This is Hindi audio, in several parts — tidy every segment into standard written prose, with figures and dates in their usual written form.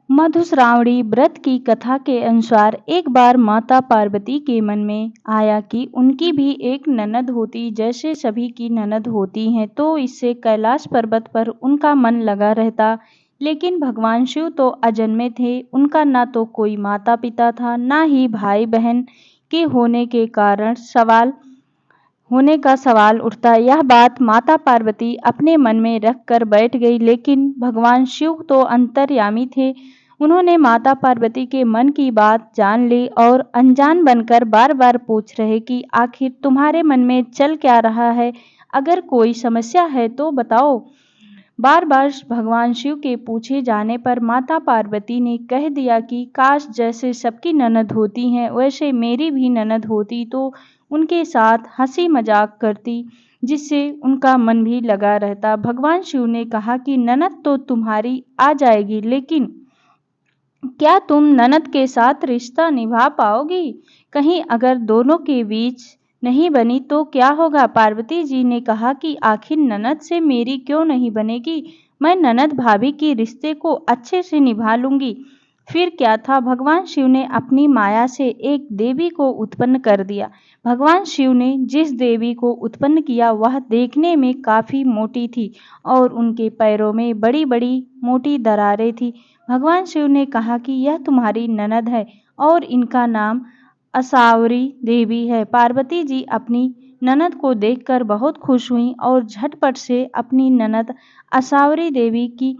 मधुश्रावणी व्रत की कथा के अनुसार एक बार माता पार्वती के मन में आया कि उनकी भी एक ननद होती जैसे सभी की ननद होती हैं, तो इससे कैलाश पर्वत पर उनका मन लगा रहता। लेकिन भगवान शिव तो अजन्मे थे, उनका ना तो कोई माता पिता था, ना ही भाई बहन के होने का सवाल उठता। यह बात माता पार्वती अपने मन में रख कर बैठ गई। लेकिन भगवान शिव तो अंतर्यामी थे, उन्होंने माता पार्वती के मन की बात जान ली और अनजान बनकर बार बार पूछ रहे कि आखिर तुम्हारे मन में चल क्या रहा है, अगर कोई समस्या है तो बताओ। बार बार भगवान शिव के पूछे जाने पर माता पार्वती ने कह दिया कि काश जैसे सबकी ननद होती हैं वैसे मेरी भी ननद होती तो उनके साथ हंसी मजाक करती, जिससे उनका मन भी लगा रहता। भगवान शिव ने कहा कि ननद तो तुम्हारी आ जाएगी, लेकिन क्या तुम ननद के साथ रिश्ता निभा पाओगी? कहीं अगर दोनों के बीच नहीं बनी तो क्या होगा? पार्वती जी ने कहा कि आखिर ननद से मेरी क्यों नहीं बनेगी, मैं ननद भाभी के रिश्ते को अच्छे से निभा लूंगी। फिर क्या था, भगवान शिव ने अपनी माया से एक देवी को उत्पन्न कर दिया। भगवान शिव ने जिस देवी को उत्पन्न किया वह देखने में काफी मोटी थी और उनके पैरों में बड़ी बड़ी मोटी दरारें थी। भगवान शिव ने कहा कि यह तुम्हारी ननद है और इनका नाम असावरी देवी है। पार्वती जी अपनी ननद को देखकर बहुत खुश हुईं और झटपट से अपनी ननद असावरी देवी की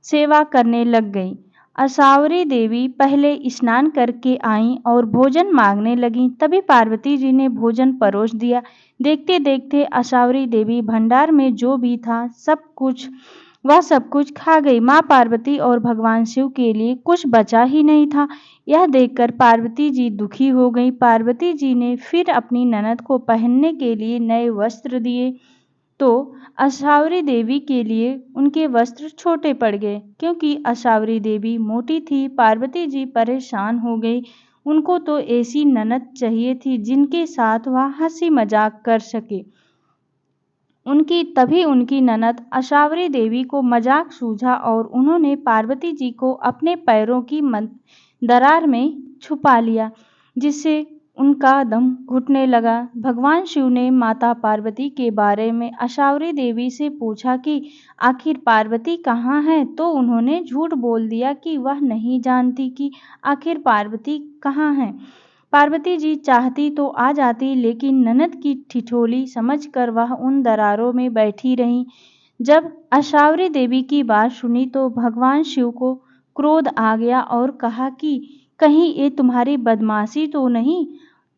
सेवा करने लग गईं। असावरी देवी पहले स्नान करके आईं और भोजन मांगने लगीं। तभी पार्वती जी ने भोजन परोस दिया। देखते देखते असावरी देवी भंडार में जो भी था सब कुछ खा गई। माँ पार्वती और भगवान शिव के लिए कुछ बचा ही नहीं था। यह देखकर पार्वती जी दुखी हो गई। पार्वती जी ने फिर अपनी ननद को पहनने के लिए नए वस्त्र दिए, तो असावरी देवी के लिए उनके वस्त्र छोटे पड़ गए। क्योंकि असावरी देवी मोटी थी, पार्वती जी परेशान हो गई। उनको तो ऐसी ननद चाहिए थी जिनके साथ वह हंसी मजाक कर सके। तभी उनकी ननद असावरी देवी को मजाक सूझा और उन्होंने पार्वती जी को अपने पैरों की दरार में छुपा लिया, जिससे उनका दम घुटने लगा। भगवान शिव ने माता पार्वती के बारे में असावरी देवी से पूछा कि आखिर पार्वती कहाँ है, तो उन्होंने झूठ बोल दिया कि वह नहीं जानती कि आखिर पार्वती कहाँ है। पार्वती जी चाहती तो आ जाती, लेकिन ननद की ठिठोली समझकर वह उन दरारों में बैठी रहीं। जब असावरी देवी की बात सुनी तो भगवान शिव को क्रोध आ गया और कहा कि कहीं ये तुम्हारी बदमाशी तो नहीं।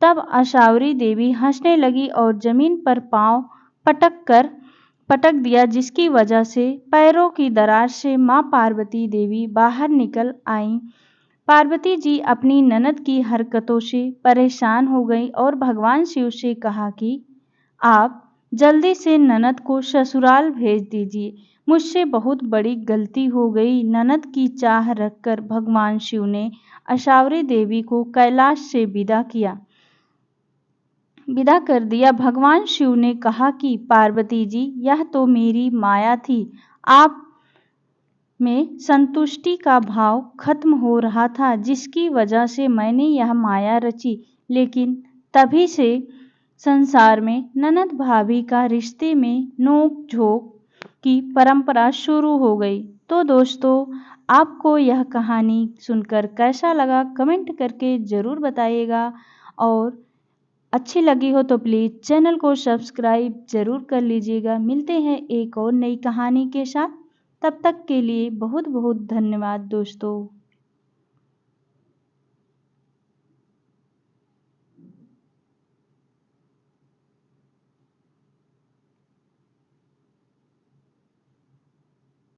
तब असावरी देवी हंसने लगी और जमीन पर पांव पटक दिया, जिसकी वजह से पैरों की दरार से मां पार्वती देवी बाहर निकल आईं। पार्वती जी अपनी ननद की हरकतों से परेशान हो गई और भगवान शिव से कहा कि आप जल्दी से ननद को ससुराल भेज दीजिए, मुझसे बहुत बड़ी गलती हो गई। ननद की चाह रखकर भगवान शिव ने असावरी देवी को कैलाश से विदा कर दिया। भगवान शिव ने कहा कि पार्वती जी, यह तो मेरी माया थी, आप में संतुष्टि का भाव खत्म हो रहा था, जिसकी वजह से मैंने यह माया रची। लेकिन तभी से संसार में ननद भाभी का रिश्ते में नोक झोंक की परंपरा शुरू हो गई। तो दोस्तों, आपको यह कहानी सुनकर कैसा लगा कमेंट करके ज़रूर बताइएगा, और अच्छी लगी हो तो प्लीज़ चैनल को सब्सक्राइब ज़रूर कर लीजिएगा। मिलते हैं एक और नई कहानी के साथ, तब तक के लिए बहुत बहुत धन्यवाद दोस्तों।